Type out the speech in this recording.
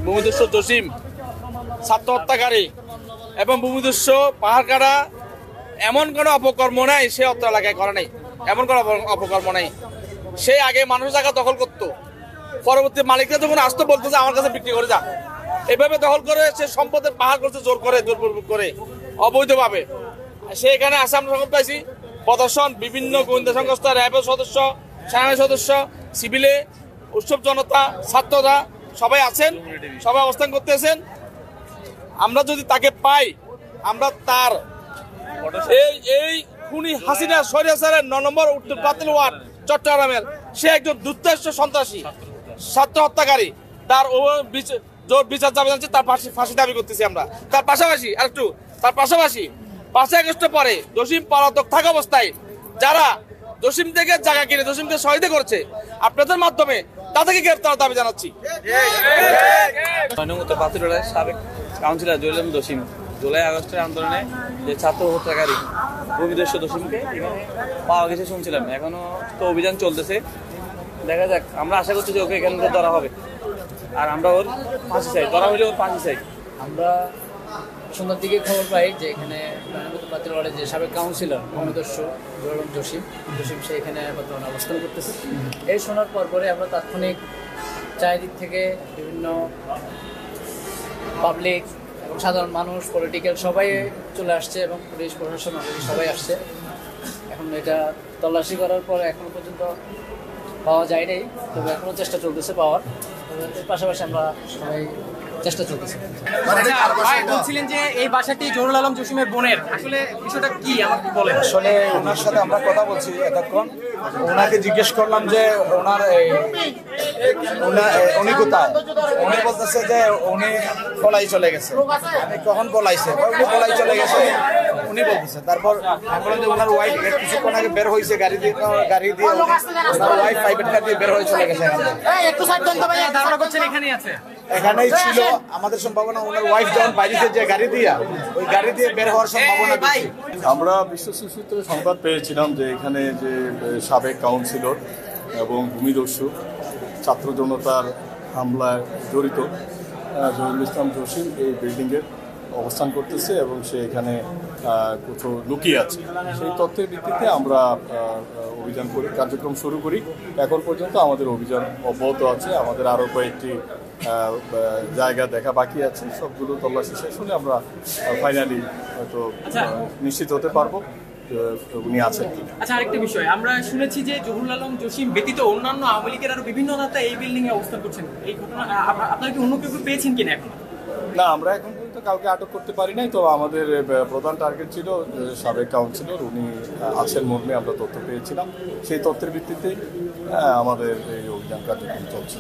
ভূমিদস্যু জসিম ছাত্র হত্যাকারী এবং ভূমিদস্যু পাহাড় কাটা এমন কোনো অপকর্ম নাই সে অত্র এলাকায় করে নাই, এমন কোনো অপকর্ম নাই। সে আগে মানুষ জায়গা দখল করতো, পরবর্তী মালিকরা যখন আসতো বলতো যে আমার কাছে বিক্রি করে যা, এভাবে দখল করে সে সম্পদের পাহাড় করছে জোর করে, জোরপূর্বক করে, অবৈধভাবে। সে এখানে আসে আমরা সকল পাইছি প্রদর্শন, বিভিন্ন গোয়েন্দা সংস্থা, র্যাবের সদস্য, সেনাবাহিনীর সদস্য, সিভিলে, উৎসব জনতা, ছাত্ররা সবাই আছেন, সবাই অবস্থান করতেছেন। আমরা যদি তাকে পাই, আমরা তার এই খুনি হাসিনা সরিয়াসারের 9 নম্বর উত্তর পাতিল ওয়ার্ড চট্টগ্রামের সে একজন দুর্ধর্ষ সন্ত্রাসী ছাত্র হত্যাকারী, তার জোর বিচার দাবি জানছে, তার ফাঁসি দাবি করতেছি আমরা। তার পাশাপাশি 5 আগস্ট পরে জসিম পলাতক থাকা অবস্থায় যারা জসিম থেকে জায়গা কিনে জসিমকে সহায়তা করছে, আপনাদের মাধ্যমে তাদেরকে গ্রেফতার দাবি জানাচ্ছি। সাবেক কাউন্সিলর জলিল জসিম জুলাই আগস্টের আন্দোলনে যে ছাত্র হত্যাকারী ভূমিদস্যু জসিমকে এখানে পাওয়া গেছে শুনছিলাম, এখনো তো অভিযান চলতেছে। দেখা যাক, আমরা আশা করছি যে ওকে এখানে ধরা হবে, আর আমরা ওর ফাঁসি চাই, ধরা হলে ওর ফাঁসি চাই। আমরা সন্ধ্যার দিকে খবর পাই যে এখানে পাতিল ওয়ার্ডের যে সাবেক কাউন্সিলর ভূমিদস্যু জসিম সে এখানে বর্তমানে অবস্থান করতেছে। এই শোনার পরে আমরা তাৎক্ষণিক চারিদিক থেকে বিভিন্ন পাবলিক এবং সাধারণ মানুষ, পলিটিক্যাল সবাই চলে আসছে এবং পুলিশ প্রশাসন সবাই আসছে। এখন এটা তল্লাশি করার পর এখনো পর্যন্ত পাওয়া যায় নাই, তবে এখনো চেষ্টা চলতেছে পাওয়ার। এর পাশাপাশি আমরা সবাই চেষ্টা চলতেছে। ভাই বলছিলেন যে এই বাসাটি জহুরুল আলম জসিমের বোনের, আসলে বিষয়টা কি আমাকে বলেন। আসলে ওনার সাথে আমরা কথা বলছি এতক্ষণ, ওনাকে জিজ্ঞেস করলাম যে উনি কোথায়, উনি বলতেছে যে উনি পলাই চলে গেছে। আমি কখন পলাইছে, উনি পলাই চলে গেছে উনি বলতেছে। তারপর আমি বললাম যে ওনার ওয়াইফ কিছুক্ষণ আগে বের হয়েছে গাড়ি দিয়ে ওনার ওয়াইফ প্রাইভেট কার দিয়ে বের হয়ে চলে গেছে। ধারণা করছেন এখানেই আছে, এখানেই ছিল আমাদের সম্ভাবনা। ওনার ওয়াইফ যখন বাইরে যে গাড়ি দিয়ে ওই গাড়ি দিয়ে বের হওয়ার সম্ভাবনা বেশি। আমরা বিশ্বস্ত সূত্রে সংবাদ পেয়েছিলাম যে এখানে যে সাবেক কাউন্সিলর এবং ভূমিদস্যু ছাত্র জনতার হামলায় জড়িত জহুরুল ইসলাম জসিম এই বিল্ডিংয়ের অবস্থান করতেছে এবং সে এখানে কোথাও লুকিয়ে আছে। সেই তথ্যের ভিত্তিতে আমরা অভিযান কার্যক্রম শুরু করি। এখন পর্যন্ত আমাদের অভিযান অব্যাহত আছে। আমাদের আরও কয়েকটি জায়গা দেখা বাকি আছে, সবগুলো তল্লাশি শেষ হলে আমরা ফাইনালি হয়তো নিশ্চিত হতে পারবো উনি আছেন কিনা। আচ্ছা, আরেকটা বিষয়, আমরা শুনেছি যে জহুরুল আলম জসিম ব্যতীত অন্যান্য আওয়ামী লীগের আরো বিভিন্ন নেতা এই বিল্ডিং এ অবস্থান করছেন। এই ঘটনা আপনারা কি অন্য কেউ পেয়েছেন কিনা এখন? না, আমরা এখন পর্যন্ত কাউকে আটক করতে পারি নাই। তো আমাদের প্রধান টার্গেট ছিল সাবেক কাউন্সিলর, উনি আছেন মর্মে আমরা তথ্য পেয়েছিলাম। সেই তথ্যের ভিত্তিতে আমাদের এই অভিযান কার্যক্রম চলছে।